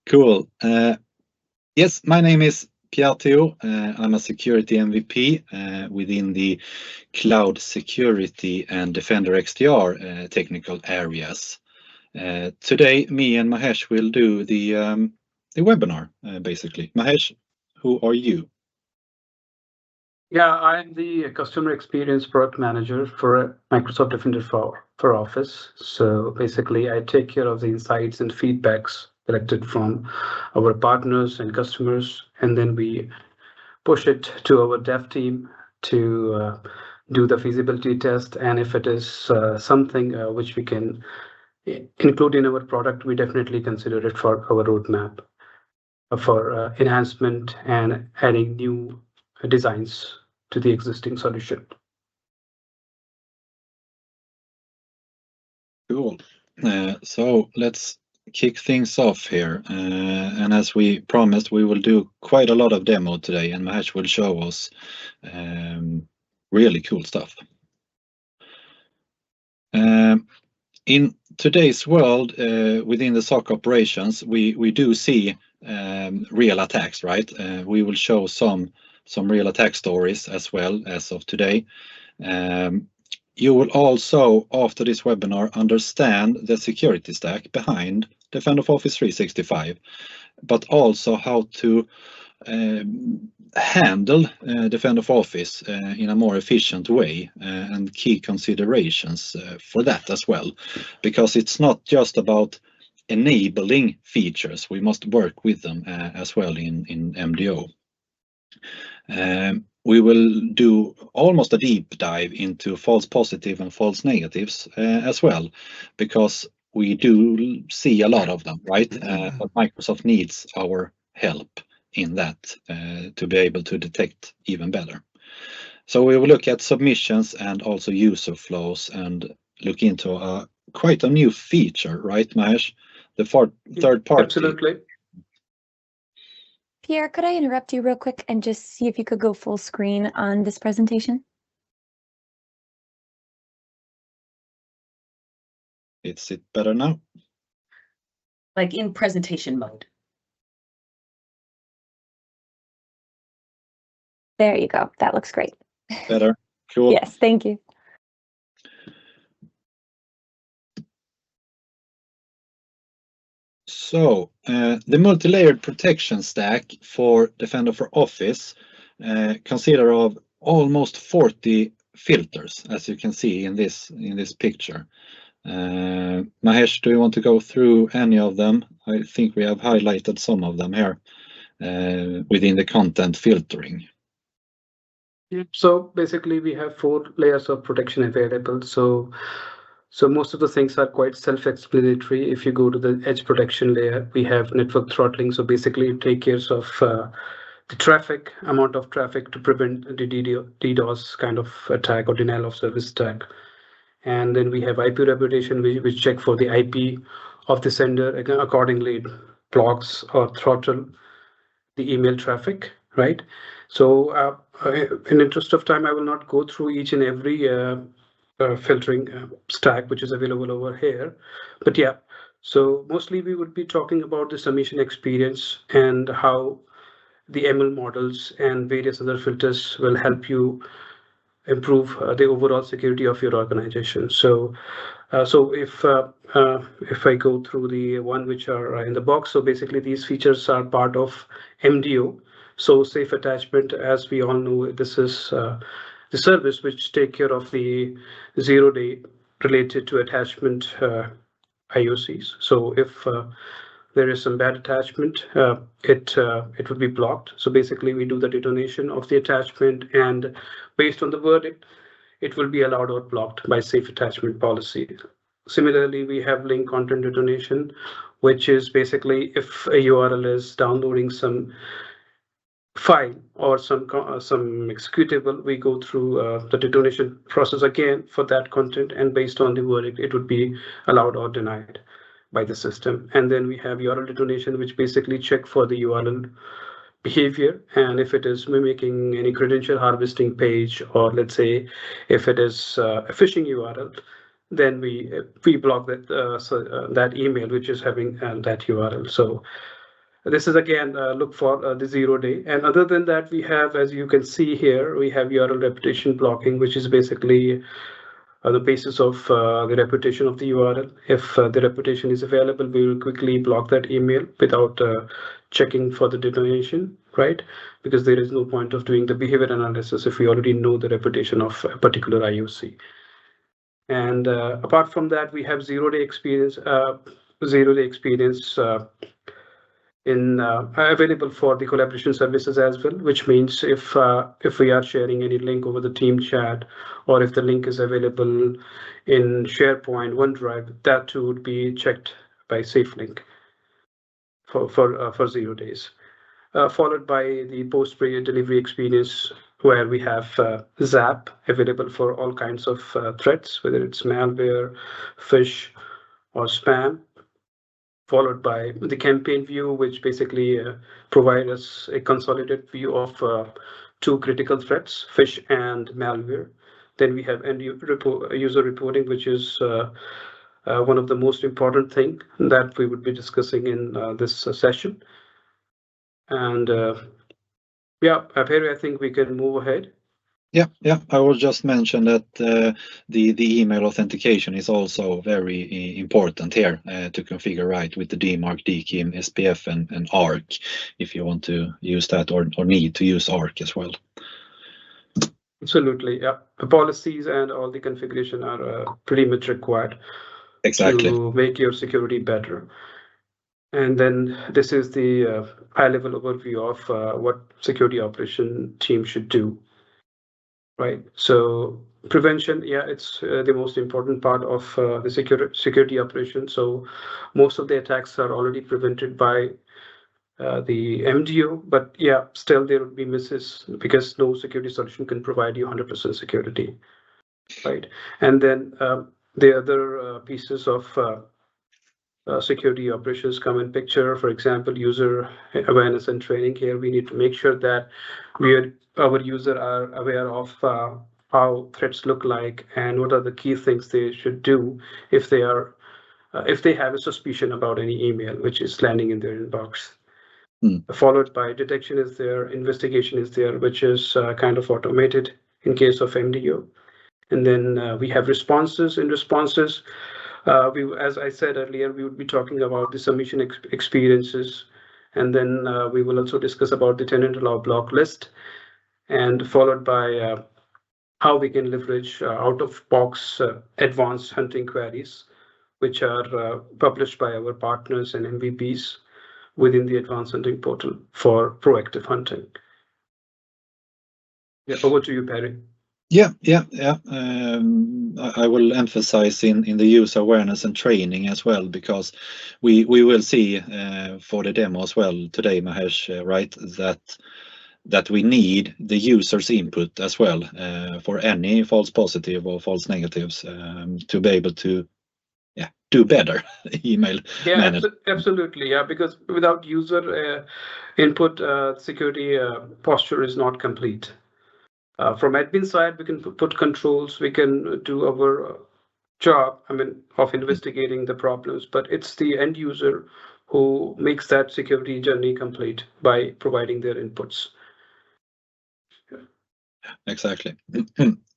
Cool. Yes, my name is Pierre. I'm a security MVP within the cloud security and Defender XDR technical areas. Today, me and Mahesh will do the webinar, basically. Mahesh, who are you? Yeah, I'm the customer experience product manager for Microsoft Defender for Office. So basically, I take care of the insights and feedbacks collected from our partners and customers, and then we push it to our dev team to do the feasibility test. And if it is something which we can include in our product, we definitely consider it for our roadmap for enhancement and adding new designs to the existing solution. Cool. So let's kick things off here. And as we promised, we will do quite a lot of demo today, and Mahesh will show us really cool stuff. In today's world, within the SOC operations, we do see real attacks, right? We will show some real attack stories as well as of today. You will also, after this webinar, understand the security stack behind Defender for Office 365, but also how to handle Defender for Office in a more efficient way and key considerations for that as well, because it's not just about enabling features, we must work with them as well in MDO. We will do almost a deep dive into false positive and false negatives as well, because we do see a lot of them, right? But Microsoft needs our help in that to be able to detect even better. So we will look at submissions and also user flows and look into quite a new feature, right, Mahesh? The third party. Absolutely. Pierre, could I interrupt you real quick and just see if you could go full screen on this presentation? Is it better now? Like in presentation mode. There you go. That looks great. Better? Cool. Yes, thank you. So the multi-layered protection stack for Defender for Office consists of almost 40 filters, as you can see in this picture. Mahesh, do you want to go through any of them? I think we have highlighted some of them here within the content filtering. So basically, we have 4 layers of protection available. So most of the things are quite self-explanatory. If you go to the edge protection layer, we have network throttling. So basically, it takes care of the amount of traffic to prevent the DDoS kind of attack or denial of service attack. And then we have IP reputation, which check for the IP of the sender. Again, accordingly, it blocks or throttle the email traffic, right? So in interest of time, I will not go through each and every filtering stack which is available over here, but yeah, so mostly we would be talking about the submission experience and how the ML models and various other filters will help you improve the overall security of your organization. So if I go through the one which are in the box, so basically these features are part of MDO. So safe attachment, as we all know, this is the service which take care of the 0-day related to attachment IOCs. So if there is some bad attachment, it would be blocked. So basically, we do the detonation of the attachment, and based on the verdict, it will be allowed or blocked by safe attachment policy. Similarly, we have link content detonation, which is basically if a URL is downloading some file or some executable, we go through the detonation process again for that content, and based on the verdict, it would be allowed or denied by the system. And then we have URL detonation, which basically check for the URL behavior, and if it is mimicking any credential harvesting page, or let's say if it is a phishing URL, then we block that that email which is having that URL. So This is again look for the 0 day. And other than that, we have, as you can see here, we have URL reputation blocking, which is basically the basis of the reputation of the URL. If the reputation is available, we will quickly block that email without checking for the detonation, right? Because there is no point of doing the behavior analysis if we already know the reputation of a particular IOC. And apart from that, we have 0 day experience, available for the collaboration services as well, which means if we are sharing any link over the team chat, or if the link is available in SharePoint, OneDrive, that too would be checked by SafeLink for 0 days. Followed by the post-delivery experience, where we have Zap available for all kinds of threats, whether it's malware, phish, or spam. Followed by the campaign view, which basically provides us a consolidated view of 2 critical threats, phish and malware. Then we have end user reporting, which is one of the most important thing that we would be discussing in this session. And yeah, Pierre, I think we can move ahead. Yeah. I will just mention that the email authentication is also very important here to configure right with the DMARC, DKIM, SPF, and ARC, if you want to use that or need to use ARC as well. Absolutely, yeah. The policies and all the configuration are pretty much required. Exactly. To make your security better. And then this is the high-level overview of what security operation team should do. Right. So prevention, yeah, it's the most important part of the security operation. So most of the attacks are already prevented by the MDO, but yeah, still there would be misses because no security solution can provide you 100% security. Right. And then the other pieces of security operations come in picture. For example, user awareness and training. Here we need to make sure that our user are aware of how threats look like and what are the key things they should do if they are if they have a suspicion about any email which is landing in their inbox. Followed by detection is there, investigation is there, which is kind of automated in case of MDO. And then we have responses. In responses, as I said earlier, we would be talking about the submission experiences, and then we will also discuss about the tenant allow block list, and followed by how we can leverage out-of-box advanced hunting queries, which are published by our partners and MVPs within the advanced hunting portal for proactive hunting. Yeah, over to you, Pierre. Yeah. I will emphasize in the user awareness and training as well, because we will see for the demo as well today, Mahesh, right, that we need the user's input as well for any false positive or false negatives to be able to do better email management. Absolutely, yeah, because without user input, security posture is not complete. From admin side, we can put controls, we can do our job, of investigating the problems, but it's the end user who makes that security journey complete by providing their inputs. Exactly.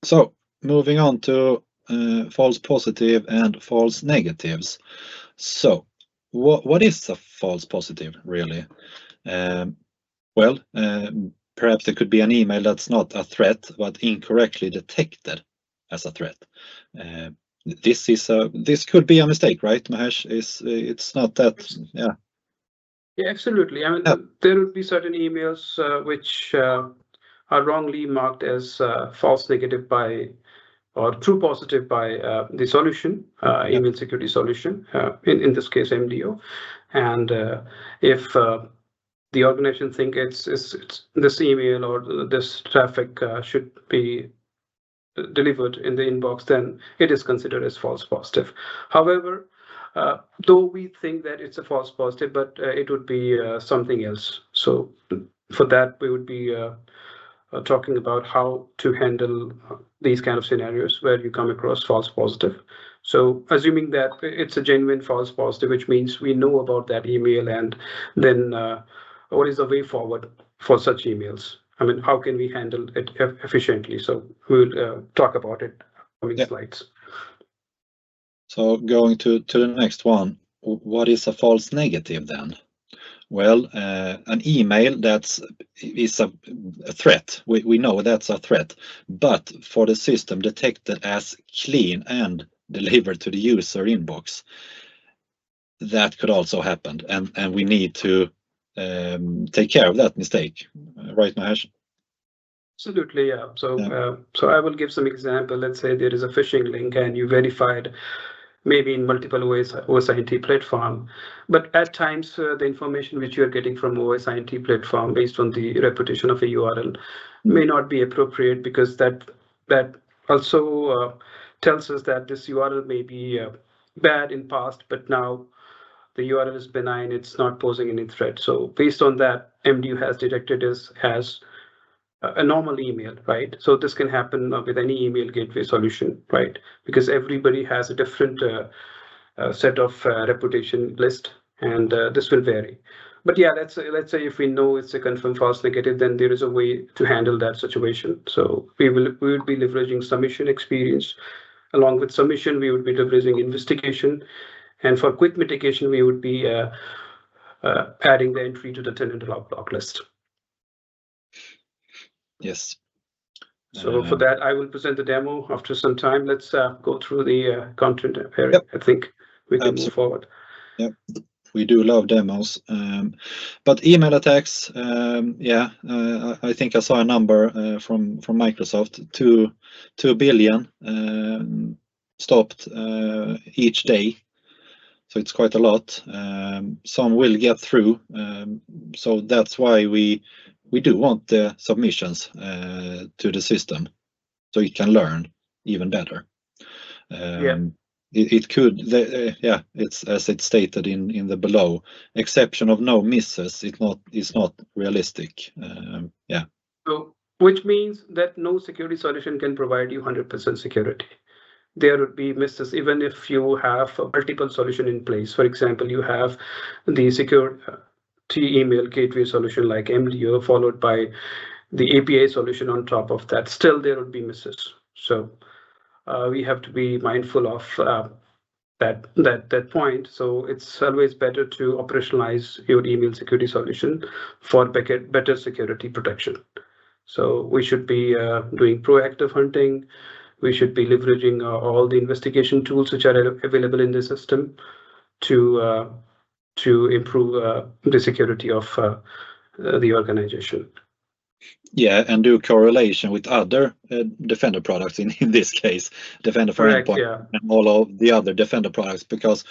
So moving on to false positive and false negatives. So what is a false positive really? Perhaps there could be an email that's not a threat but incorrectly detected as a threat. This could be a mistake, right, Mahesh? It's not that, yeah. Yeah, absolutely. There would be certain emails which are wrongly marked as false negative by or true positive by the solution, email security solution, in this case MDO. And if the organization think it's this email or this traffic should be delivered in the inbox, then it is considered as false positive. However, though we think that it's a false positive, but it would be something else. So for that, we would be talking about how to handle these kind of scenarios where you come across false positive. So assuming that it's a genuine false positive, which means we know about that email, and then what is the way forward for such emails? I mean, how can we handle it efficiently? So we'll talk about it in coming slides. So going to the next one, what is a false negative then? Well, an email is a threat. We know that's a threat, but for the system detected as clean and delivered to the user inbox, that could also happen, and we need to take care of that mistake, right, Mahesh? Absolutely, yeah. So I will give some example. Let's say there is a phishing link and you verified maybe in multiple OSINT platform, but at times the information which you are getting from OSINT platform based on the reputation of a URL may not be appropriate, because that also tells us that this URL may be bad in past, but now the URL is benign, it's not posing any threat. So based on that, MDU has detected this as a normal email, right? So this can happen with any email gateway solution, right? Because everybody has a different set of reputation list, and this will vary. But yeah, let's say if we know it's a confirmed false negative, then there is a way to handle that situation. So we would be leveraging submission experience. Along with submission, we would be leveraging investigation, and for quick mitigation, we would be adding the entry to the tenant block list. Yes. So for that, I will present the demo after some time. Let's go through the content area. Yep. I think we can move forward. Yep. We do love demos, but email attacks, I think I saw a number from Microsoft, 2 billion stopped each day. So it's quite a lot. Some will get through, so that's why we do want the submissions to the system, so it can learn even better. It could, it's as it's stated in the below, exception of no misses. It's not realistic. So which means that no security solution can provide you 100% security. There would be misses even if you have a multiple solution in place. For example, you have the secure email gateway solution like MDO followed by the API solution on top of that. Still, there would be misses. So we have to be mindful of that point. So it's always better to operationalize your email security solution for better security protection. So we should be doing proactive hunting. We should be leveraging all the investigation tools which are available in the system to improve the security of the organization. Yeah, and do correlation with other Defender products in this case, Defender for Endpoint, and all of the other Defender products, because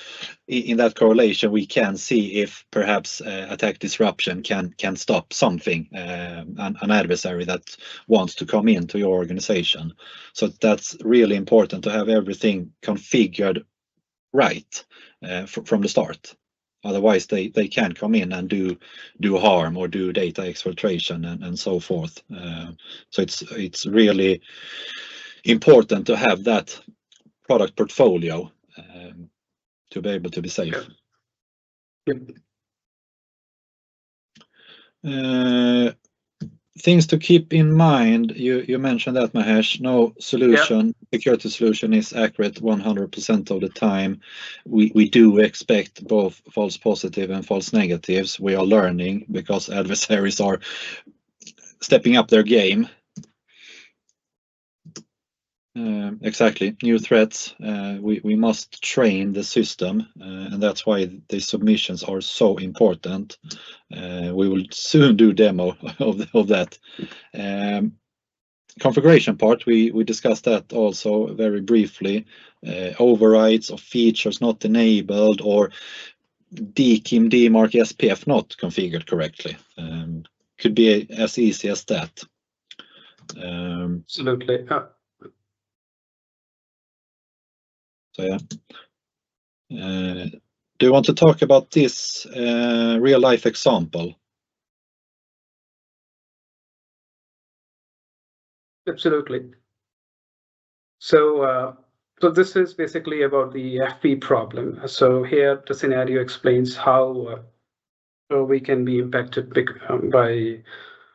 in that correlation we can see if perhaps attack disruption can stop something, an adversary that wants to come into your organization. So that's really important to have everything configured right from the start. Otherwise, they can come in and do harm or do data exfiltration and so forth. So it's really important to have that product portfolio to be able to be safe. Things to keep in mind, you mentioned that, Mahesh, no solution, security solution is accurate 100% of the time. We do expect both false positive and false negatives. We are learning because adversaries are stepping up their game. Exactly, new threats. We must train the system, and that's why the submissions are so important. We will soon do demo of that. Configuration part, we discussed that also very briefly. Overrides of features not enabled, or DKIM, DMARC, SPF not configured correctly. Could be as easy as that. Absolutely. So yeah. Do you want to talk about this real life example? Absolutely. So So this is basically about the FP problem. So here the scenario explains how we can be impacted by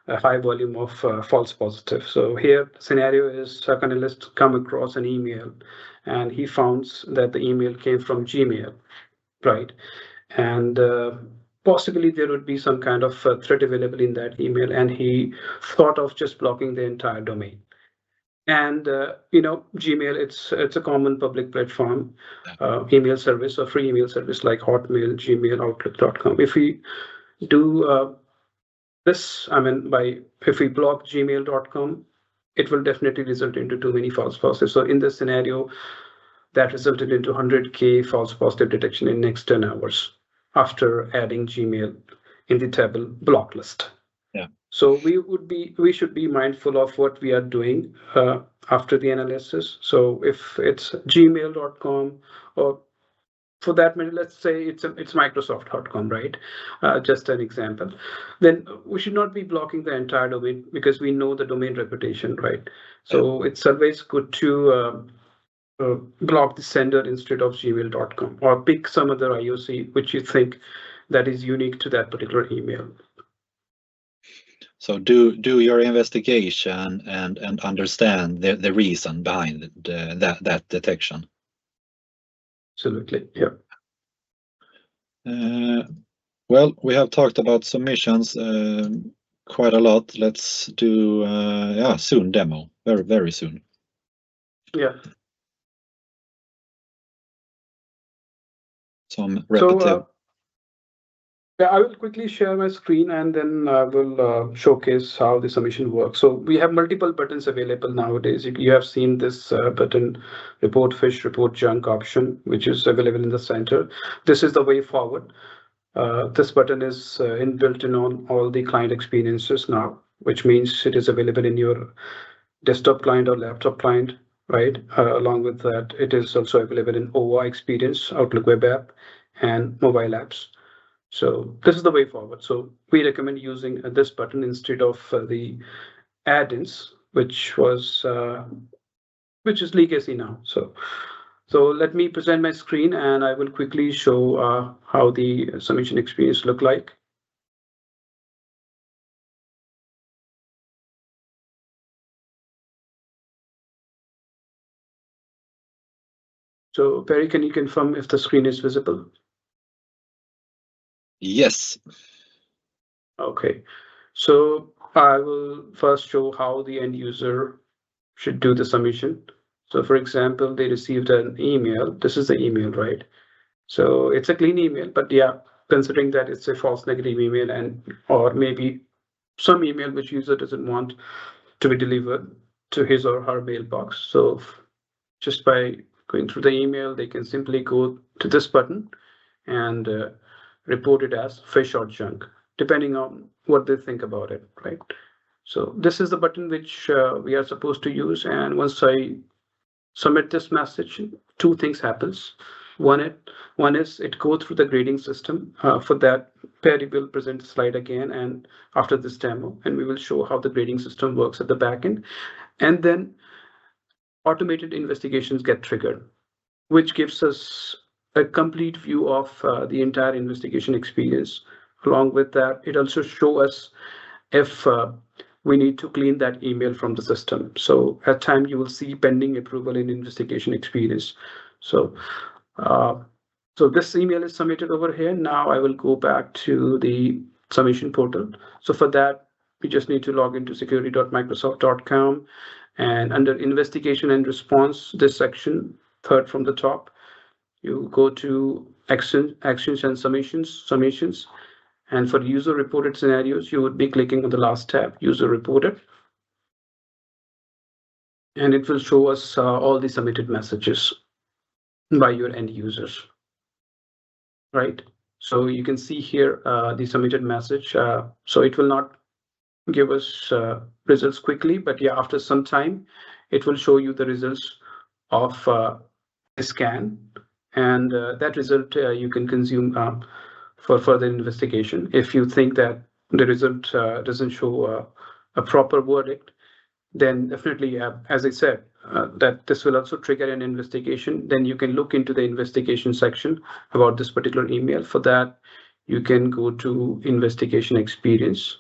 a high volume of false positive. So here the scenario is a analyst come across an email and he found that the email came from Gmail, right? And possibly there would be some kind of threat available in that email, and he thought of just blocking the entire domain. And Gmail, it's a common public platform, email service or free email service like Hotmail, Gmail, Outlook.com. If we do this, if we block gmail.com, it will definitely result into too many false positives. So in this scenario, that resulted into 100K false positive detection in next 10 hours after adding Gmail in the table block list. Yeah. So we should be mindful of what we are doing after the analysis. So if it's gmail.com, or for that matter, let's say it's Microsoft.com, right? Just an example. Then we should not be blocking the entire domain because we know the domain reputation, right? So it's always good to block the sender instead of gmail.com, or pick some other IOC which you think that is unique to that particular email. So do your investigation and understand the reason behind that detection. Absolutely, yeah. Well, we have talked about submissions quite a lot. Let's do soon demo, very soon. Yeah. Some repetitive. So I will quickly share my screen and then I will showcase how the submission works. So we have multiple buttons available nowadays. You have seen this button, report fish, report junk option, which is available in the center. This is the way forward. This button is inbuilt in on all the client experiences now, which means it is available in your desktop client or laptop client, right? Along with that, it is also available in OI experience, Outlook web app, and mobile apps. So this is the way forward. So we recommend using this button instead of the add-ins, which is legacy now. So let me present my screen and I will quickly show how the submission experience look like. So Perry, can you confirm if the screen is visible? Yes. Okay, so I will first show how the end user should do the submission. So for example, they received an email. This is the email, right? So it's a clean email, but yeah, considering that it's a false negative email or maybe some email which user doesn't want to be delivered to his or her mailbox. So just by going through the email, they can simply go to this button and report it as fish or junk, depending on what they think about it, right? So this is the button which we are supposed to use. And once I submit this message, two things happens. One is it go through the grading system. For that, Perry will present the slide again and after this demo, and we will show how the grading system works at the back end. And then automated investigations get triggered, which gives us a complete view of the entire investigation experience. Along with that, it also shows us if we need to clean that email from the system. So at time you will see pending approval in investigation experience. So this email is submitted over here. Now I will go back to the submission portal. So for that, we just need to log into security.microsoft.com, and under investigation and response, this section, third from the top, you go to actions and submissions. And for user reported scenarios, you would be clicking on the last tab, user reported. And it will show us all the submitted messages by your end users, right? So you can see here the submitted message. So it will not give us results quickly, but yeah, after some time, it will show you the results of the scan. And that result you can consume for further investigation. If you think that the result doesn't show a proper verdict, then definitely, as I said, that this will also trigger an investigation, then you can look into the investigation section about this particular email. For that, you can go to investigation experience.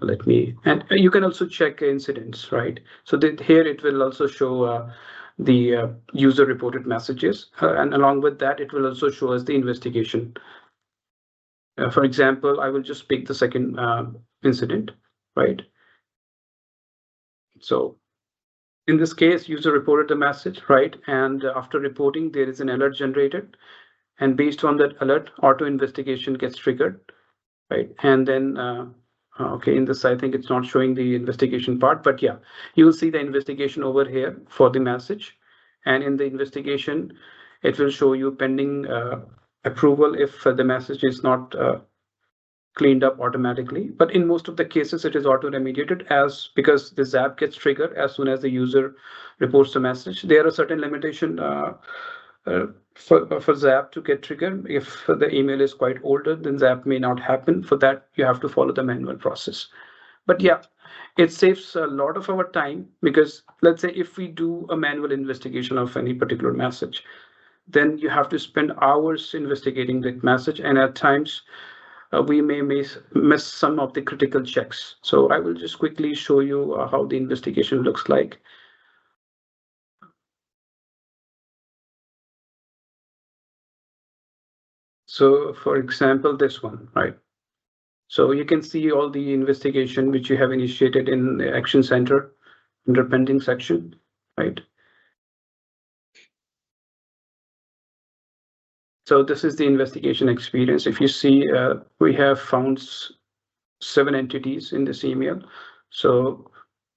And you can also check incidents, right? So that here it will also show the user reported messages, and along with that, it will also show us the investigation. For example, I will just pick the second incident, right? So in this case, user reported the message, right? And after reporting, there is an alert generated. And based on that alert, auto investigation gets triggered, right? And then, okay, in this, I think it's not showing the investigation part, but yeah, you will see the investigation over here for the message. And in the investigation, it will show you pending approval if the message is not cleaned up automatically. But in most of the cases, it is auto remediated because the ZAP gets triggered as soon as the user reports the message. There are certain limitations for ZAP to get triggered. If the email is quite older, then ZAP may not happen. For that, you have to follow the manual process. But yeah, it saves a lot of our time, because let's say if we do a manual investigation of any particular message, then you have to spend hours investigating that message, and at times we may miss some of the critical checks. So I will just quickly show you how the investigation looks like. So for example, this one, right? So you can see all the investigation which you have initiated in the Action Center under pending section, right? So this is the investigation experience. If you see, we have found 7 entities in this email. So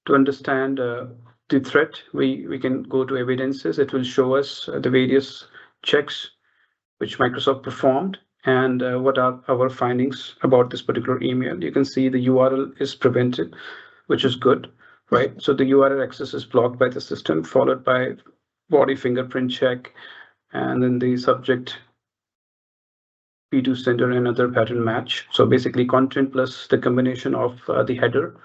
to understand the threat, we can go to evidences. It will show us the various checks which Microsoft performed and what are our findings about this particular email. You can see the URL is prevented, which is good, right? So the URL access is blocked by the system, followed by body fingerprint check, and then the subject P2 sender and other pattern match. So basically content plus the combination of the header.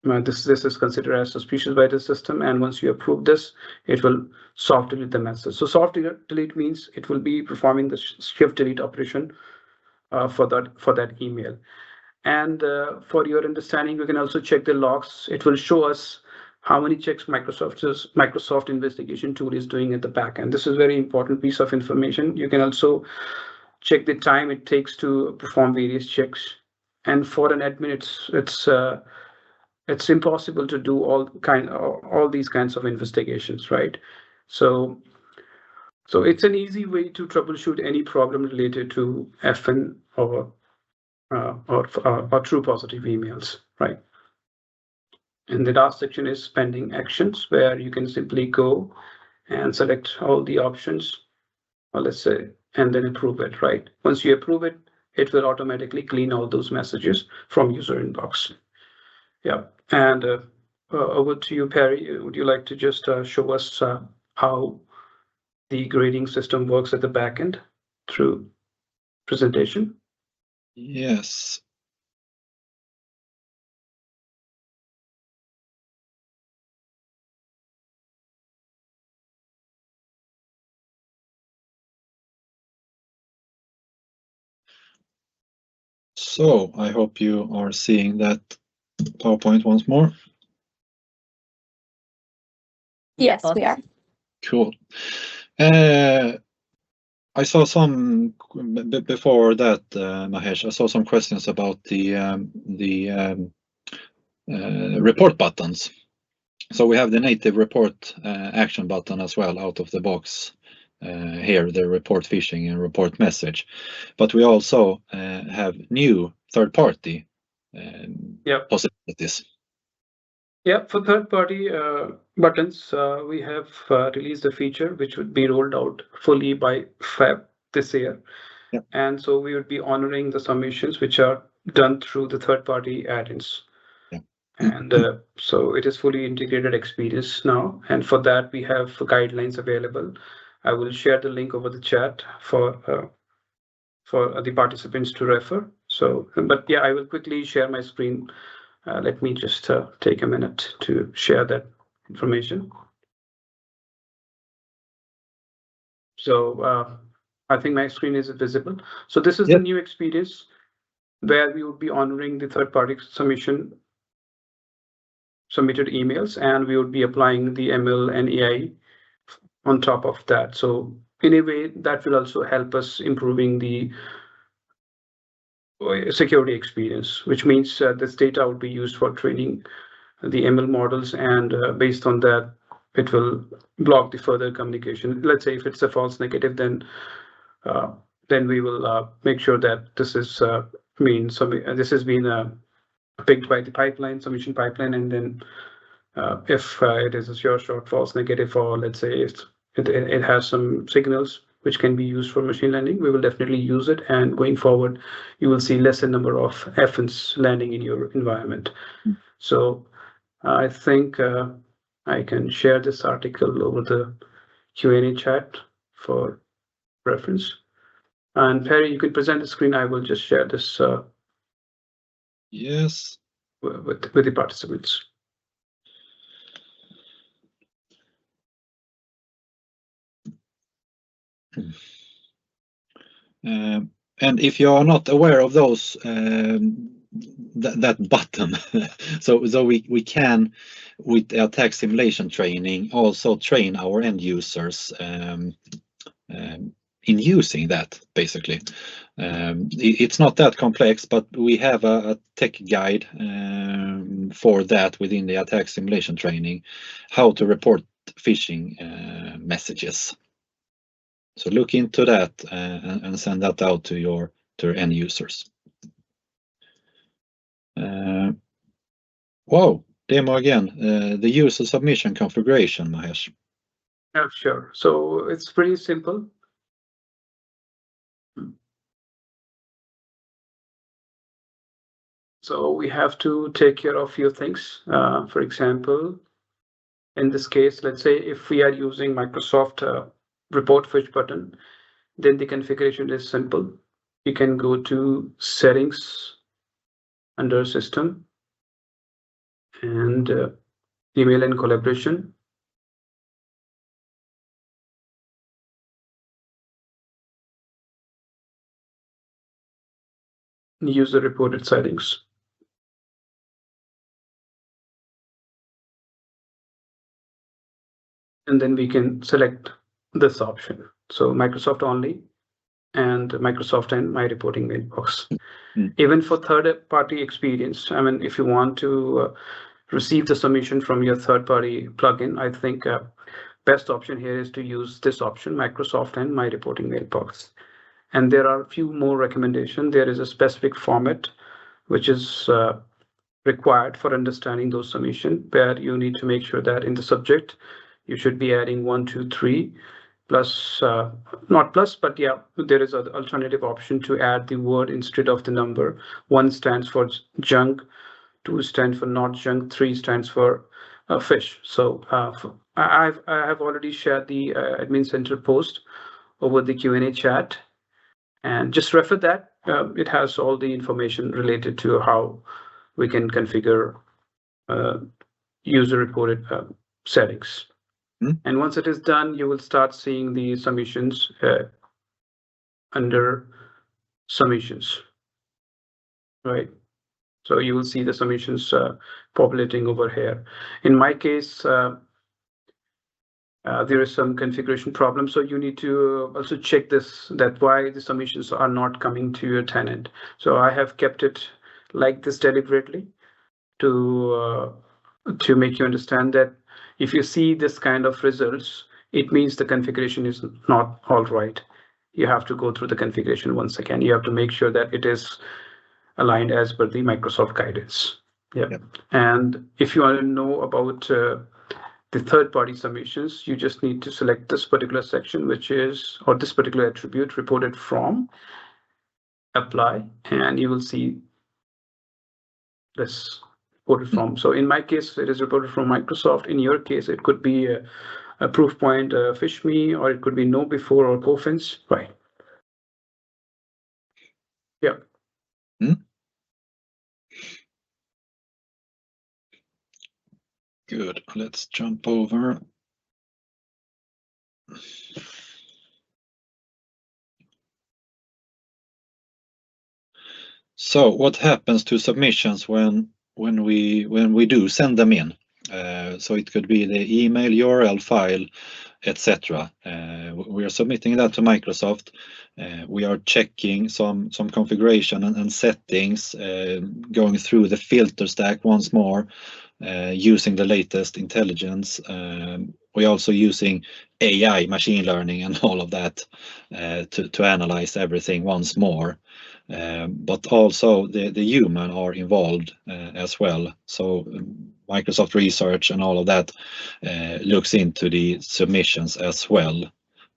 This is considered as suspicious by the system, and once you approve this, it will soft delete the message. So soft delete means it will be performing the shift delete operation for that email. And for your understanding, you can also check the logs. It will show us how many checks Microsoft investigation tool is doing at the back end. This is a very important piece of information. You can also check the time it takes to perform various checks. And for an admin, it's impossible to do all these kinds of investigations, right? So it's an easy way to troubleshoot any problem related to FN or true positive emails, right? And the last section is pending actions, where you can simply go and select all the options, or let's say, and then approve it, right? Once you approve it, it will automatically clean all those messages from user inbox. Yeah, and over to you, Pierre. Would you like to just show us how the grading system works at the backend through presentation? Yes. So I hope you are seeing that PowerPoint once more. Yes, we are. Cool. I saw some before that, Mahesh. I saw some questions about the report buttons. So we have the native report action button as well out of the box. Here, the report phishing and report message, but we also have new third-party possibilities. Yeah, for third-party buttons, we have released a feature which would be rolled out fully by Feb this year. Yep. And so we would be honoring the submissions which are done through the third-party add-ins. Yep. And so it is fully integrated experience now. And for that, we have guidelines available. I will share the link over the chat for the participants to refer. So, but yeah, I will quickly share my screen Let me just take a minute to share that information. So I think my screen is visible. So this is the new experience where we would be honoring the third-party submitted emails, and we would be applying the ML and AI on top of that. So in a way, that will also help us improving the security experience, which means this data would be used for training the ML models, and based on that, it will block the further communication. Let's say if it's a false negative, then we will make sure that this is this has been picked by the pipeline, submission pipeline, and then if it is a sure shot false negative, or let's say it has some signals which can be used for machine learning, we will definitely use it. And going forward, you will see lesser number of FNs landing in your environment. So I think I can share this article over the Q&A chat for reference. And Perry, you can present the screen. I will just share this Yes. with the participants. And if you are not aware of those, that button, so we can, with the attack simulation training, also train our end users in using that, basically. It's not that complex, but we have a tech guide for that within the attack simulation training, how to report phishing messages. So look into that and send that out to your end users. Wow, demo again. The user submission configuration, Mahesh. Yeah, sure. So it's pretty simple. So we have to take care of a few things. For example, in this case, let's say if we are using Microsoft report fish button, then the configuration is simple. You can go to settings under system and email and collaboration. Use the reported settings. And then we can select this option. So Microsoft only and Microsoft and my reporting mailbox. Even for third-party experience, I mean, if you want to receive the submission from your third-party plugin, I think best option here is to use this option, Microsoft and my reporting mailbox. And there are a few more recommendations. There is a specific format which is required for understanding those submission, where you need to make sure that in the subject you should be adding 1, 2, 3 plus, not plus, but yeah, there is an alternative option to add the word instead of the number. 1 stands for junk, 2 stands for not junk, 3 stands for fish. So I have already shared the admin center post over the Q&A chat, and just refer that. It has all the information related to how we can configure user reported settings. And once it is done, you will start seeing the submissions under submissions, right? So you will see the submissions populating over here. In my case, there is some configuration problem, so you need to also check this, that why the submissions are not coming to your tenant. So I have kept it like this deliberately to make you understand that if you see this kind of results, it means the configuration is not all right. You have to go through the configuration once again. You have to make sure that it is aligned as per the Microsoft guidance. Yep. And if you want to know about the third-party submissions, you just need to select this particular section, which is, or this particular attribute, reported from, apply, and you will see this reported from. So in my case, it is reported from Microsoft. In your case, it could be a proof point, fish me, or it could be no before or Cofins, right? Yeah. Good. Let's jump over. So what happens to submissions when we do send them in? So it could be the email, URL, file, etc. We are submitting that to Microsoft. We are checking some configuration and settings, going through the filter stack once more, using the latest intelligence. We're also using AI, machine learning, and all of that to analyze everything once more. But also the human are involved as well. So Microsoft Research and all of that looks into the submissions as well,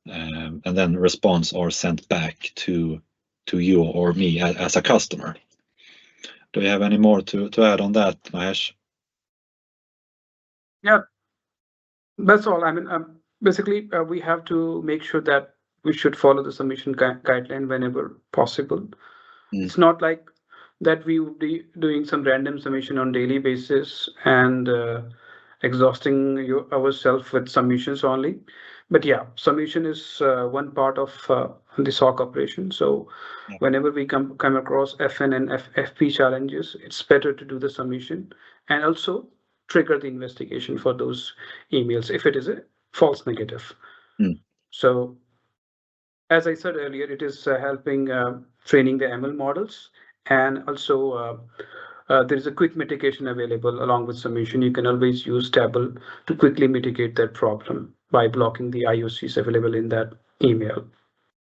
and then response are sent back to you or me as a customer. Do you have any more to add on that, Mahesh? Yeah, that's all. I mean, basically, we have to make sure that we should follow the submission guideline whenever possible. It's not like that we would be doing some random submission on daily basis and exhausting ourselves with submissions only. But yeah, submission is one part of the SOC operation. So whenever we come across FN and FP challenges, it's better to do the submission and also trigger the investigation for those emails if it is a false negative. So as I said earlier, it is helping training the ML models, and also there is a quick mitigation available along with submission. You can always use Table to quickly mitigate that problem by blocking the IOCs available in that email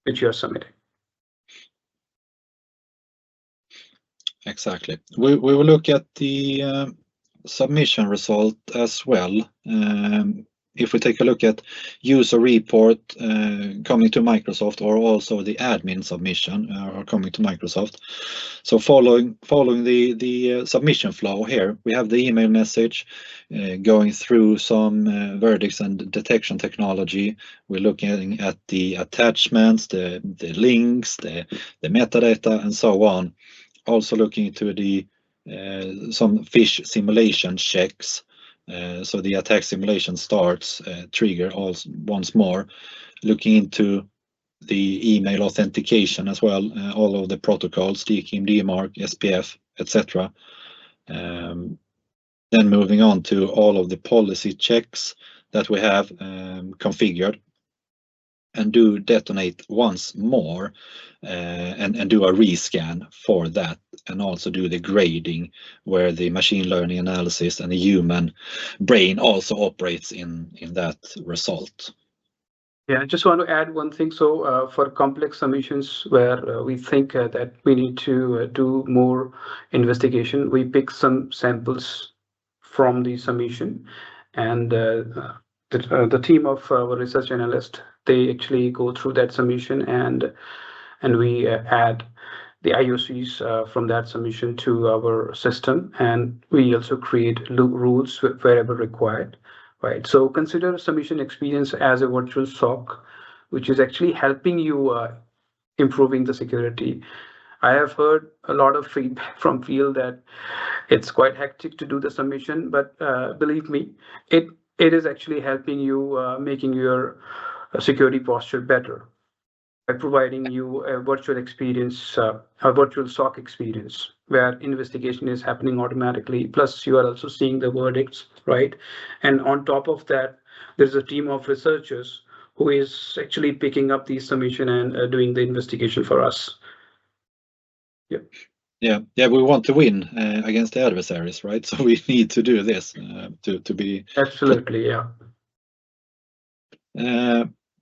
which you are submitting. Exactly. We will look at the submission result as well. If we take a look at user report coming to Microsoft, or also the admin submission are coming to Microsoft. So following the submission flow here, we have the email message going through some verdicts and detection technology. We're looking at the attachments, the links, the metadata, and so on. Also looking into the some fish simulation checks. So the attack simulation starts, trigger once more, looking into the email authentication as well, all of the protocols, DKIM, DMARC, SPF, etc. Then moving on to all of the policy checks that we have configured, and do detonate once more, and do a rescan for that, and also do the grading where the machine learning analysis and the human brain also operates in that result. Yeah, I just want to add one thing. So for complex submissions where we think that we need to do more investigation, we pick some samples from the submission, and the team of our research analyst, they actually go through that submission, and we add the IOCs from that submission to our system, and we also create rules wherever required. Right. So consider submission experience as a virtual SOC, which is actually helping you improving the security. I have heard a lot of feedback from field that it's quite hectic to do the submission, but believe me, it is actually helping you making your security posture better by providing you a virtual experience, a virtual SOC experience, where investigation is happening automatically. Plus, you are also seeing the verdicts, right? And on top of that, there's a team of researchers who is actually picking up the submission and doing the investigation for us. Yep. Yeah, we want to win against the adversaries, right? So we need to do this to be absolutely, yeah.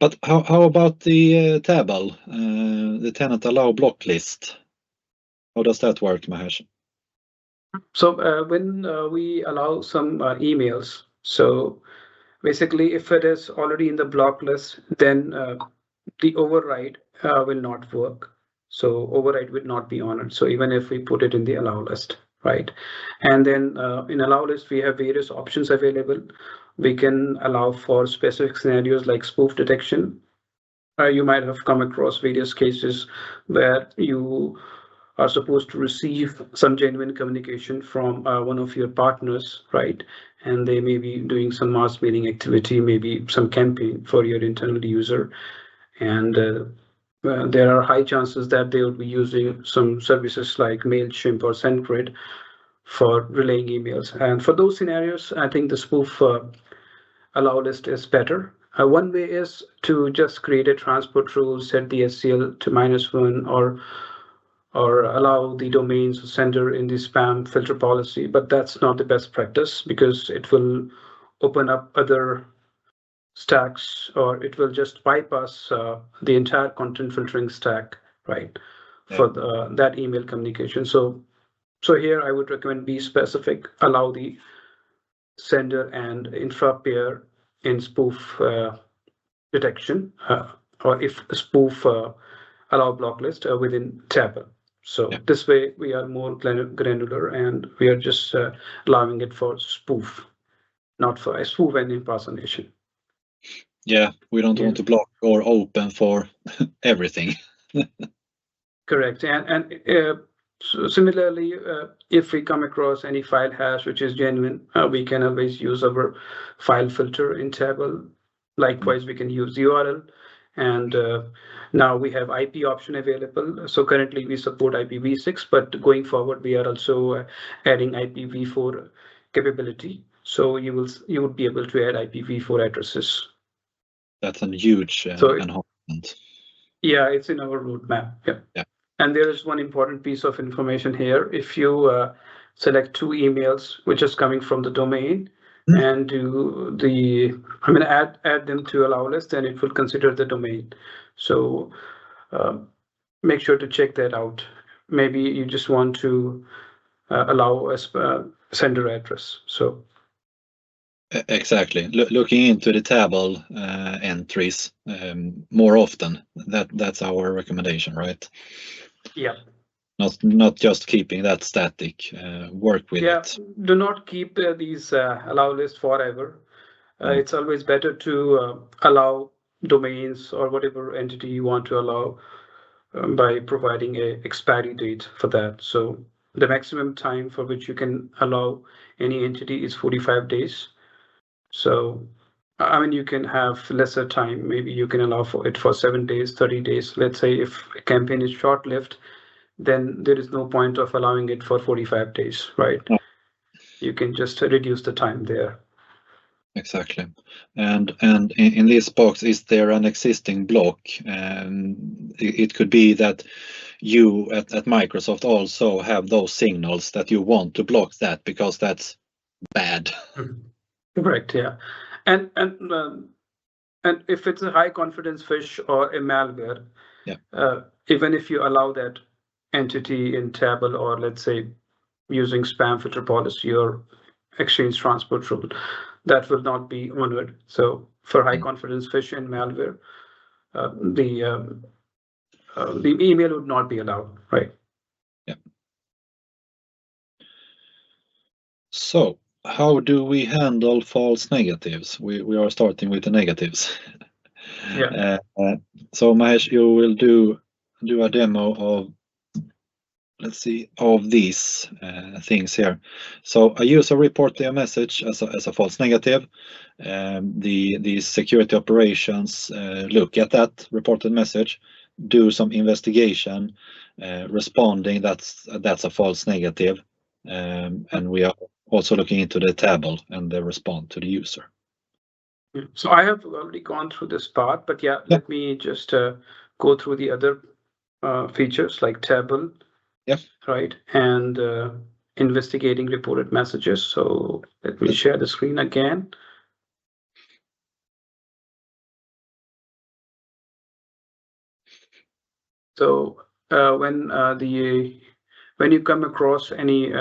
But how about the table, the tenant allow block list? How does that work, Mahesh? So when we allow some emails, so basically if it is already in the block list, then the override will not work. So override will not be honored. So even if we put it in the allow list, right? And then in allow list, we have various options available. We can allow for specific scenarios like spoof detection. You might have come across various cases where you are supposed to receive some genuine communication from one of your partners, right? And they may be doing some mass mailing activity, maybe some campaign for your internal user. And there are high chances that they will be using some services like MailChimp or SendGrid for relaying emails. And for those scenarios, I think the spoof allow list is better. One way is to just create a transport rule, set the SCL to -1, or allow the domains sender in the spam filter policy, but that's not the best practice because it will open up other stacks, or it will just bypass the entire content filtering stack, right? Yeah. For that email communication. So here I would recommend be specific, allow the sender and infra pair in spoof detection, or if spoof allow block list within table. So Yeah. this way we are more granular, and we are just allowing it for spoof, not for a spoof and impersonation. Yeah, we don't Yeah. want to block or open for everything. Correct. And so similarly, if we come across any file hash which is genuine, we can always use our file filter in table. Likewise, we can use URL. And now we have IP option available. So currently we support IPv6, but going forward, we are also adding IPv4 capability. So you would be able to add IPv4 addresses. That's a huge enhancement. Yeah, it's in our roadmap. Yeah. Yeah. And there is one important piece of information here. If you select 2 emails, which is coming from the domain, and do add them to allow list, then it will consider the domain. So make sure to check that out. Maybe you just want to allow a sender address. So exactly. Looking into the table entries more often. That's our recommendation, right? yeah. Not just keeping that static. Work with it. Do not keep these allow list forever. It's always better to allow domains or whatever entity you want to allow by providing a expiry date for that. So the maximum time for which you can allow any entity is 45 days. So I mean, you can have lesser time. Maybe you can allow for it for 7 days, 30 days. Let's say if a campaign is short-lived, then there is no point of allowing it for 45 days, right? Oh. You can just reduce the time there. Exactly. And in this box, is there an existing block? It could be that you at Microsoft also have those signals that you want to block that because that's bad. Correct. Yeah. And if it's a high confidence fish or a malware, even if you allow that entity in table, or let's say using spam filter policy or exchange transport rule, that will not be honored. So for high confidence fish and malware, the email would not be allowed, right? Yeah. So how do we handle false negatives? We are starting with the negatives. Yeah. So Mahesh, you will do a demo of, let's see, of these things here. So a user report their message as a false negative. The security operations look at that reported message, do some investigation, responding that's a false negative, and we are also looking into the table and the respond to the user. So I have already gone through this part, but let me just go through the other features like table. Yeah. Right. And investigating reported messages. So let me share the screen again. So when you come across any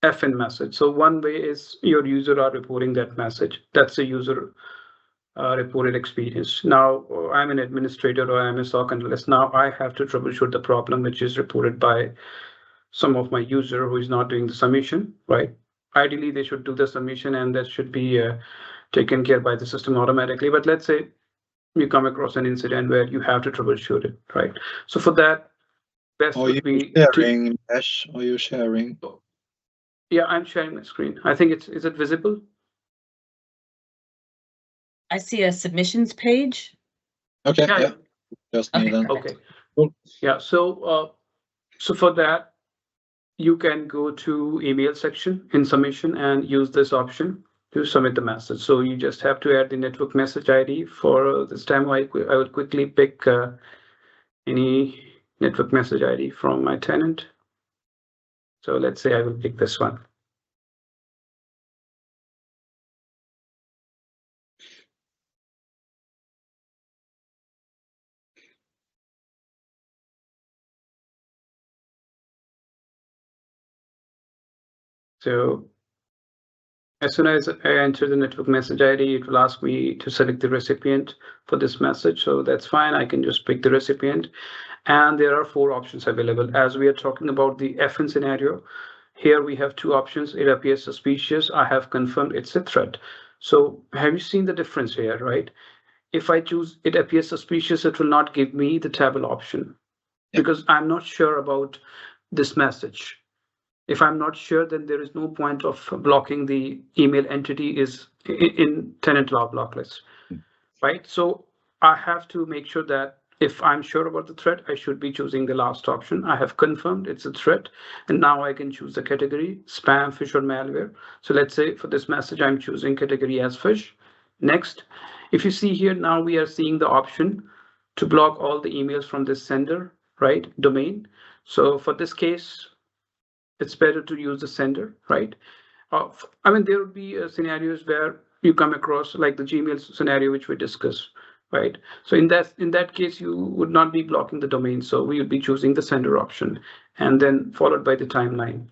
FN message, so one way is your user are reporting that message. That's a user reported experience. Now I'm an administrator or I'm a SOC analyst. Now I have to troubleshoot the problem which is reported by some of my user who is not doing the submission, right? Ideally, they should do the submission and that should be taken care by the system automatically. But let's say you come across an incident where you have to troubleshoot it, right? So for that, best Are would you be sharing, Ash? Are you sharing? Yeah, I'm sharing my screen. I think is it visible? I see a submissions page. Okay, Yeah, yeah. Just me Okay, then. perfect. Okay. Cool. Yeah, so for that, you can go to email section in submission and use this option to submit the message. So you just have to add the network message ID. For this time, I will quickly pick any network message ID from my tenant. So let's say I will pick this one. So as soon as I enter the network message ID, it will ask me to select the recipient for this message. So that's fine. I can just pick the recipient. And there are 4 options available. As we are talking about the FN scenario, here we have 2 options. It appears suspicious. I have confirmed it's a threat. So have you seen the difference here, right? If I choose it appears suspicious, it will not give me the table option because I'm not sure about this message. If I'm not sure, then there is no point of blocking the email entity is in tenant law block list, right? So I have to make sure that if I'm sure about the threat, I should be choosing the last option. I have confirmed it's a threat, and now I can choose the category, spam, phish, or malware. So let's say for this message, I'm choosing category as phish. Next, if you see here, now we are seeing the option to block all the emails from this sender, right, domain. So for this case, it's better to use the sender, right? I mean, there would be scenarios where you come across like the Gmail scenario, which we discussed, right? So in that case, you would not be blocking the domain. So we would be choosing the sender option and then followed by the timeline.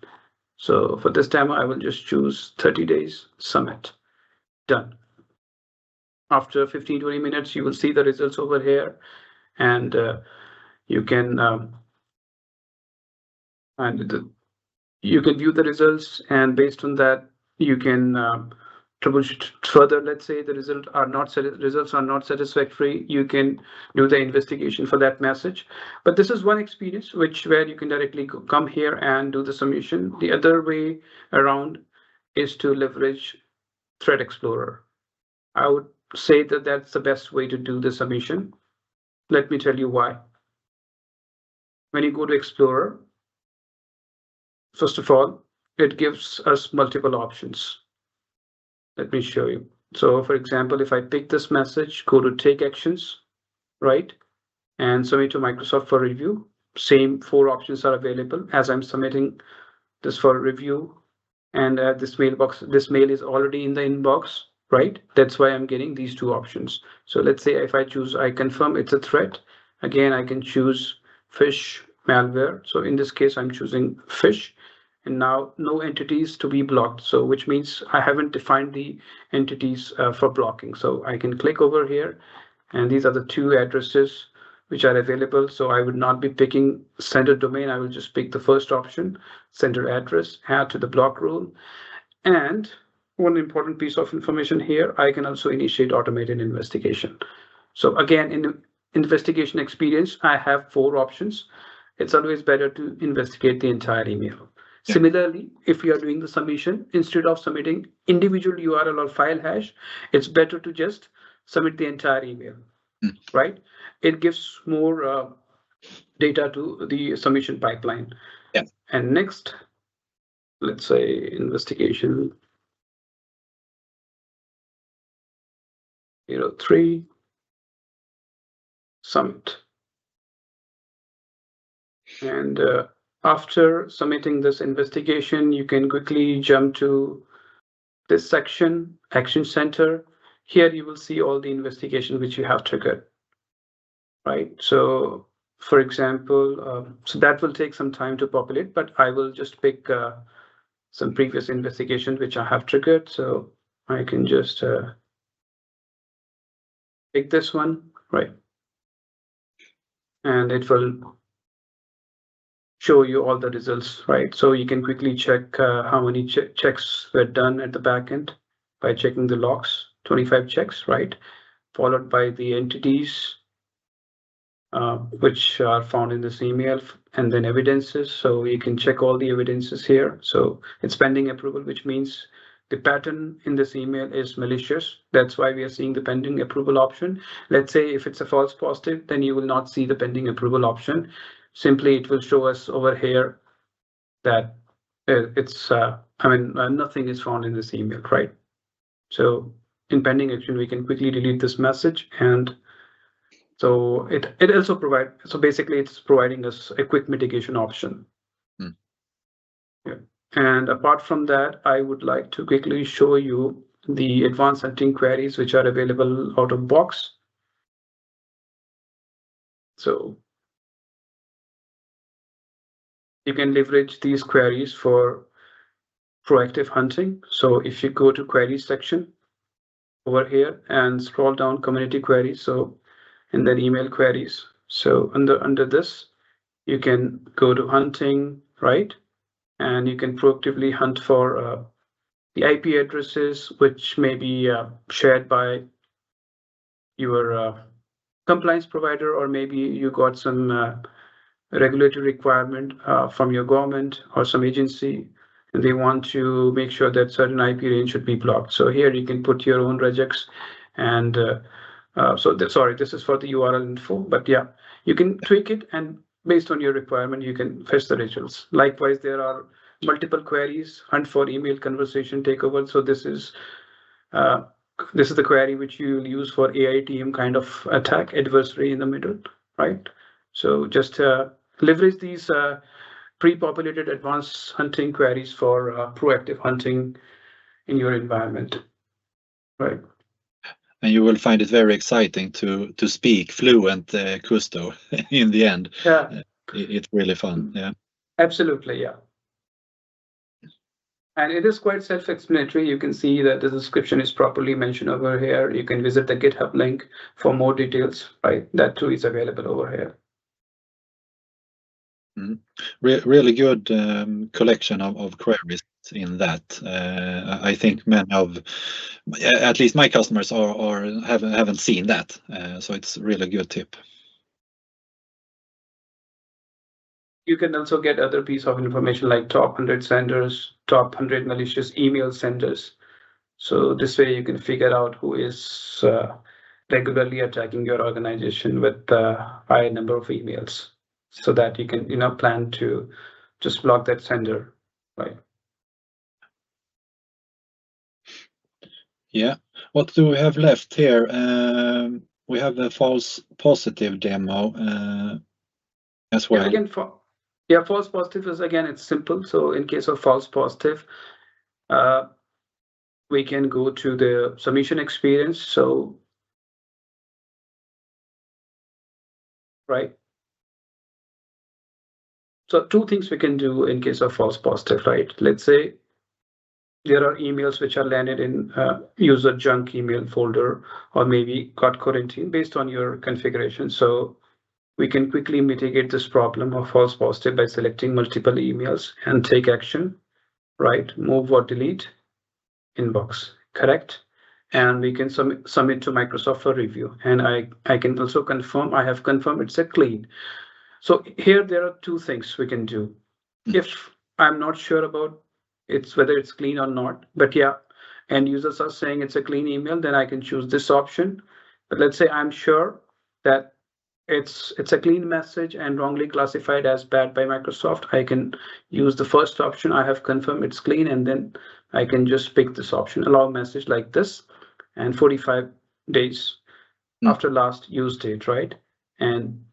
So for this demo, I will just choose 30 days, submit, done. After 15-20 minutes, you will see the results over here, and you can you can view the results, and based on that, you can troubleshoot further. Let's say the results are not satisfactory. You can do the investigation for that message. But this is one experience where you can directly come here and do the submission. The other way around is to leverage Threat Explorer. I would say that that's the best way to do the submission. Let me tell you why. When you go to Explorer, first of all, it gives us multiple options. Let me show you. So for example, if I pick this message, go to take actions, right? And submit to Microsoft for review. Same 4 options are available as I'm submitting this for review. And this mail is already in the inbox, right? That's why I'm getting these 2 options. So let's say if I choose, I confirm it's a threat. Again, I can choose phish, malware. So in this case, I'm choosing phish. And now no entities to be blocked. So which means I haven't defined the entities for blocking. So I can click over here, and these are the 2 addresses which are available. So I would not be picking sender domain. I will just pick the first option, sender address, add to the block rule. And one important piece of information here, I can also initiate automated investigation. So again, in investigation experience, I have 4 options. It's always better to investigate the entire email. Yeah. Similarly, if you are doing the submission, instead of submitting individual URL or file hash, it's better to just submit the entire email, right? It gives more data to the submission pipeline. Yeah. And next, let's say investigation 03, submit. And after submitting this investigation, you can quickly jump to this section, Action Center. Here you will see all the investigation which you have triggered, right? So for example, so that will take some time to populate, but I will just pick some previous investigation which I have triggered. So I can just pick this one, right? And it will show you all the results, right? So you can quickly check how many checks were done at the back end by checking the logs, 25 checks, right? Followed by the entities, which are found in this email, and then evidences. So you can check all the evidences here. So it's pending approval, which means the pattern in this email is malicious. That's why we are seeing the pending approval option. Let's say if it's a false positive, then you will not see the pending approval option. Simply, it will show us over here that it's, nothing is found in this email, right? So in pending action, we can quickly delete this message. And so it also provides, so basically it's providing us a quick mitigation option. Yeah. And apart from that, I would like to quickly show you the advanced hunting queries which are available out of box. So you can leverage these queries for proactive hunting. So if you go to queries section over here and scroll down community queries, so and then email queries. So under this, you can go to hunting, right? And you can proactively hunt for the IP addresses which may be shared by your compliance provider, or maybe you got some regulatory requirement from your government or some agency, and they want to make sure that certain IP range should be blocked. So here you can put your own regex, and sorry, this is for the URL info, but yeah, you can tweak it, and based on your requirement, you can fetch the results. Likewise, there are multiple queries, hunt for email conversation takeover. So this is the query which you will use for AITM kind of attack, adversary in the middle, right? So just leverage these pre-populated advanced hunting queries for proactive hunting in your environment, right? And you will find it very exciting to speak fluent Kusto in the end. Yeah, It's really fun. Yeah, absolutely. Yeah. And it is quite self-explanatory. You can see that the description is properly mentioned over here. You can visit the GitHub link for more details, right? That too is available over here. Really good collection of queries in that. I think many of, at least my customers, haven't seen that, so it's really good tip. You can also get other piece of information like top 100 senders, top 100 malicious email senders. So this way you can figure out who is regularly attacking your organization with a high number of emails, so that you can plan to just block that sender, right? Yeah. What do we have left here? We have a false positive demo as well. Yeah, again, false positive is, again, it's simple. So in case of false positive, we can go to the submission experience. So, right. So two things we can do in case of false positive, right? Let's say there are emails which are landed in user junk email folder, or maybe got quarantined based on your configuration. So we can quickly mitigate this problem of false positive by selecting multiple emails and take action, right? Move or delete inbox, correct? And we can submit to Microsoft for review. And I can also confirm, I have confirmed it's a clean. So here there are two things we can do. If I'm not sure about whether it's clean or not, but yeah, and users are saying it's a clean email, then I can choose this option. But let's say I'm sure that it's a clean message and wrongly classified as bad by Microsoft, I can use the first option. I have confirmed it's clean, and then I can just pick this option, allow message like this, and 45 days after last use date, right? And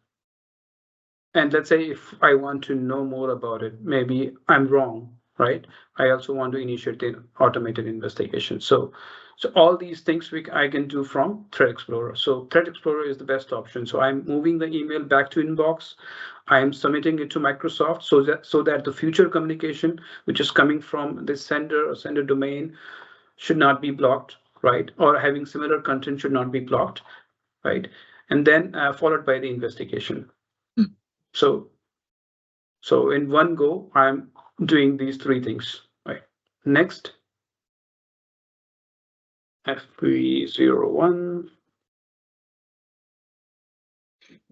let's say if I want to know more about it, maybe I'm wrong, right? I also want to initiate an automated investigation. So all these things I can do from Threat Explorer. So Threat Explorer is the best option. So I'm moving the email back to inbox. I am submitting it to Microsoft so that the future communication, which is coming from the sender or sender domain, should not be blocked, right? Or having similar content should not be blocked, right? And then followed by the investigation. So in one go, I'm doing these three things, right? Next, FP01.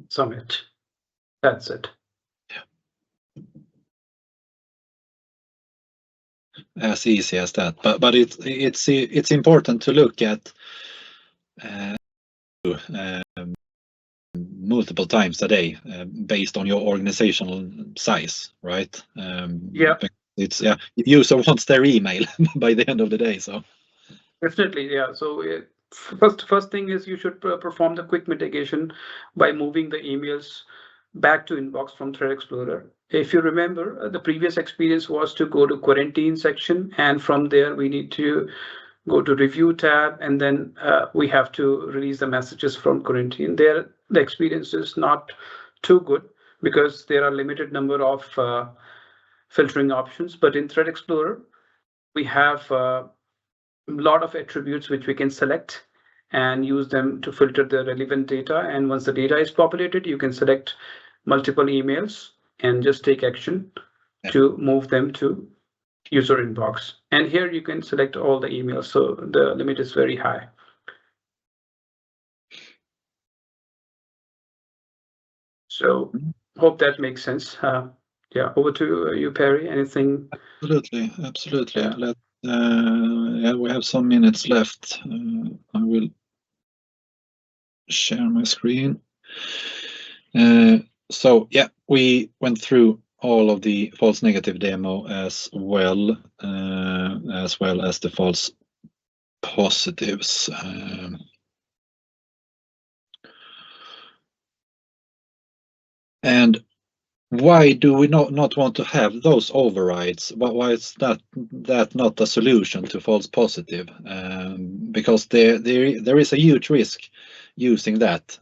submit. That's it. As easy as that. But it's important to look at multiple times a day based on your organizational size, right? Yeah. It's user wants their email by the end of the day, so Definitely, yeah. So first thing is you should perform the quick mitigation by moving the emails back to inbox from Thread Explorer. If you remember, the previous experience was to go to quarantine section, and from there we need to go to review tab, and then we have to release the messages from quarantine. There, the experience is not too good because there are limited number of filtering options. But in Thread Explorer, we have a lot of attributes which we can select and use them to filter the relevant data. And once the data is populated, you can select multiple emails and just take action to move them to user inbox. And here you can select all the emails, so the limit is very high. So hope that makes sense. Yeah, over to you, Perry. Anything? Absolutely. Yeah. We have some minutes left. I will share my screen. So yeah, we went through all of the false negative demo as well as the false positives. And why do we not want to have those overrides? Why is that not a solution to false positive? Because there is a huge risk using that.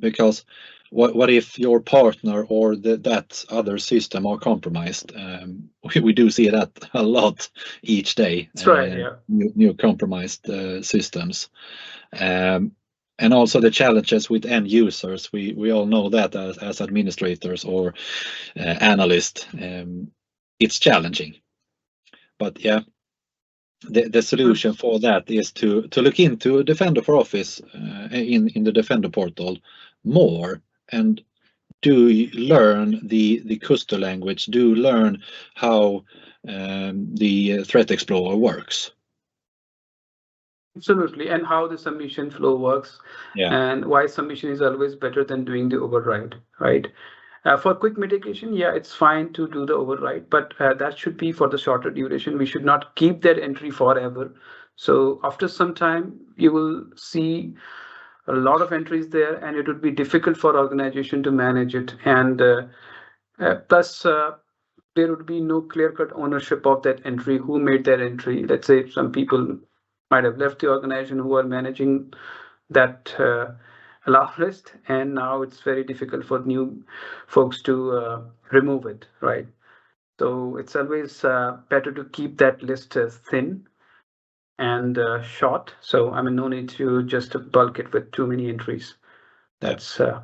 Because what if your partner or that other system are compromised? We do see that a lot each day. That's right. Yeah. New compromised systems. And also the challenges with end users. We all know that as administrators or analysts, it's challenging. But yeah, the solution for that is to look into Defender for Office in the Defender portal more, and do learn the custo language, do learn how the Threat Explorer works. Absolutely, and how the submission flow works, and why submission is always better than doing the override, right? For quick mitigation, yeah, it's fine to do the override, but that should be for the shorter duration. We should not keep that entry forever. So after some time, you will see a lot of entries there, and it would be difficult for organization to manage it. And plus, there would be no clear-cut ownership of that entry. Who made that entry? Let's say some people might have left the organization who are managing that alarm list, and now it's very difficult for new folks to remove it, right? So it's always better to keep that list thin and short. So I mean, no need to just bulk it with too many entries. That's the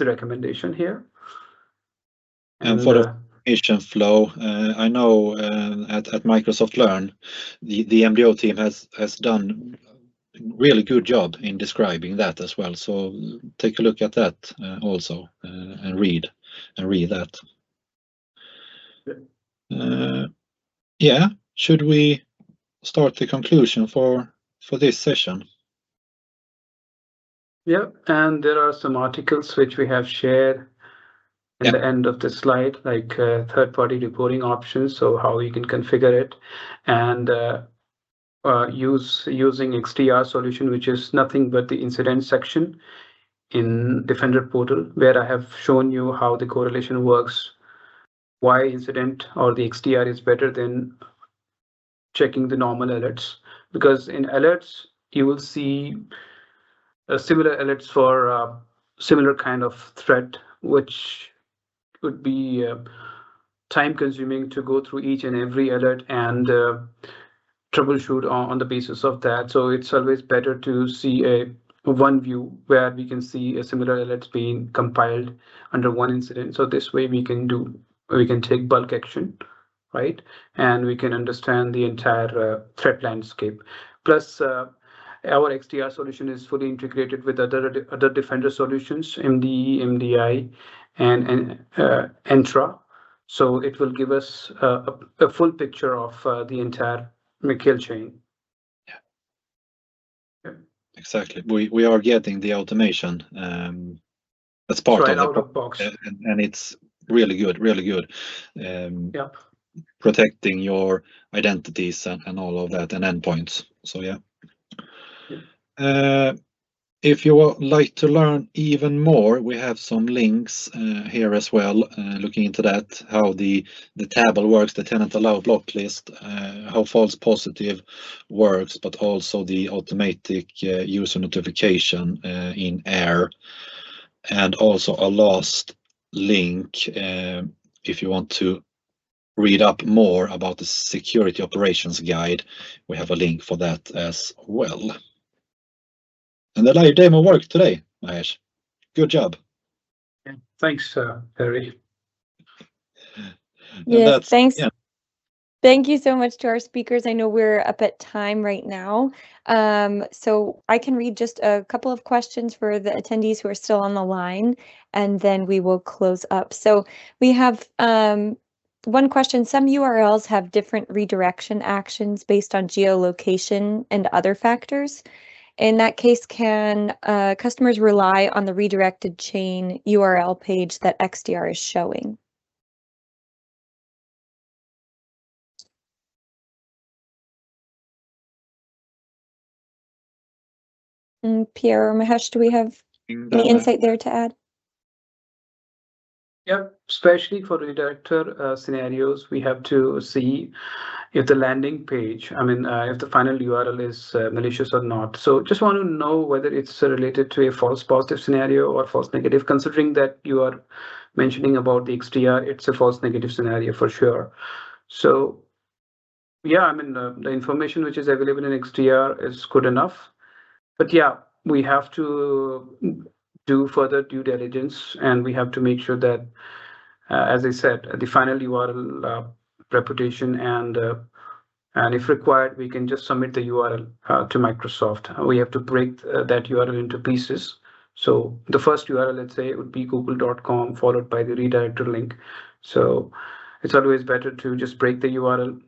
recommendation here. And for the information flow, I know at Microsoft Learn, the MDO team has done a really good job in describing that as well. So take a look at that also and read that. Yeah, should we start the conclusion for this session? Yeah, and there are some articles which we have shared in the end of the slide, like third-party reporting options, so how you can configure it, and using XDR solution, which is nothing but the incident section in Defender portal, where I have shown you how the correlation works, why incident or the XDR is better than checking the normal alerts, because in alerts you will see similar alerts for similar kind of threat, which would be time consuming to go through each and every alert and troubleshoot on the basis of that. So it's always better to see a one view where we can see a similar alerts being compiled under one incident. So this way we can take bulk action, right? And we can understand the entire threat landscape. Plus, our XDR solution is fully integrated with other Defender solutions, MDE, MDI, and Entra. So it will give us a full picture of the entire kill chain. Exactly. We are getting the automation as part right of the out of box. and it's really good, really good. Yep. Protecting your identities and all of that and endpoints. So yeah. If you would like to learn even more, we have some links here as well, looking into that, how the table works, the tenant allow block list, how false positive works, but also the automatic user notification in AIR. And also a last link, if you want to read up more about the security operations guide, we have a link for that as well. And the live demo worked today, Mahesh. Good job. Yeah. Thanks, Harry. Yes, thanks. Yeah. Thank you so much to our speakers. I know we're up at time right now. So I can read just a couple of questions for the attendees who are still on the line, and then we will close up. So we have one question. Some URLs have different redirection actions based on geolocation and other factors. In that case, can customers rely on the redirected chain URL page that XDR is showing? Pierre or Mahesh, do we have any insight there to add? Yeah, especially for redirector scenarios, we have to see if the landing page, if the final URL is malicious or not. So just want to know whether it's related to a false positive scenario or false negative, considering that you are mentioning about the XDR, it's a false negative scenario for sure. So yeah, the information which is available in XDR is good enough. But yeah, we have to do further due diligence, and we have to make sure that, as I said, the final URL reputation and if required, we can just submit the URL to Microsoft. We have to break that URL into pieces. So the first URL, let's say, would be google.com followed by the redirector link. So it's always better to just break the URL.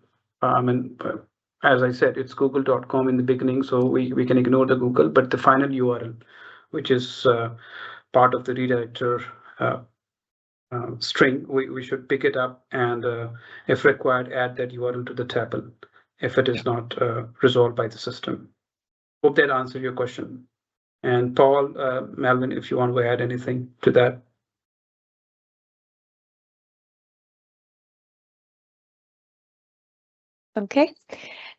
As I said, it's google.com in the beginning, so we can ignore the Google, but the final URL, which is part of the redirector string, we should pick it up and, if required, add that URL to the table if it is not resolved by the system. Hope that answered your question. And Paul, Melvin, if you want to add anything to that. Okay,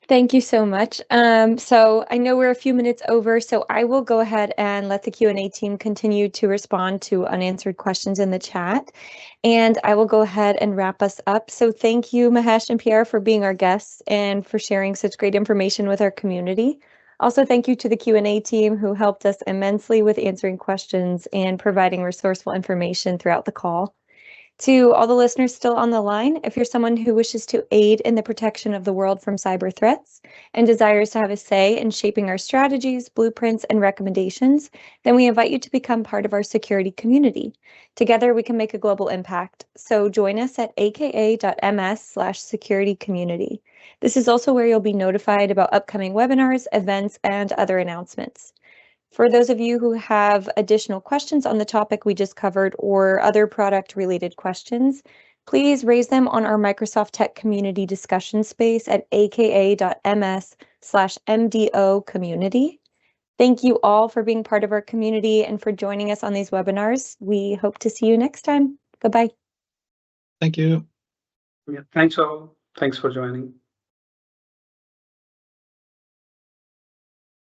thank you so much. So I know we're a few minutes over, so I will go ahead and let the Q&A team continue to respond to unanswered questions in the chat. And I will go ahead and wrap us up. So thank you, Mahesh and Pierre, for being our guests and for sharing such great information with our community. Also, thank you to the Q&A team who helped us immensely with answering questions and providing resourceful information throughout the call. To all the listeners still on the line, if you're someone who wishes to aid in the protection of the world from cyber threats and desires to have a say in shaping our strategies, blueprints, and recommendations, then we invite you to become part of our security community. Together, we can make a global impact. So join us at aka.ms/securitycommunity. This is also where you'll be notified about upcoming webinars, events, and other announcements. For those of you who have additional questions on the topic we just covered or other product-related questions, please raise them on our Microsoft Tech Community discussion space at aka.ms/MDO community. Thank you all for being part of our community and for joining us on these webinars. We hope to see you next time. Goodbye. Thank you. Yeah, thanks all. Thanks for joining.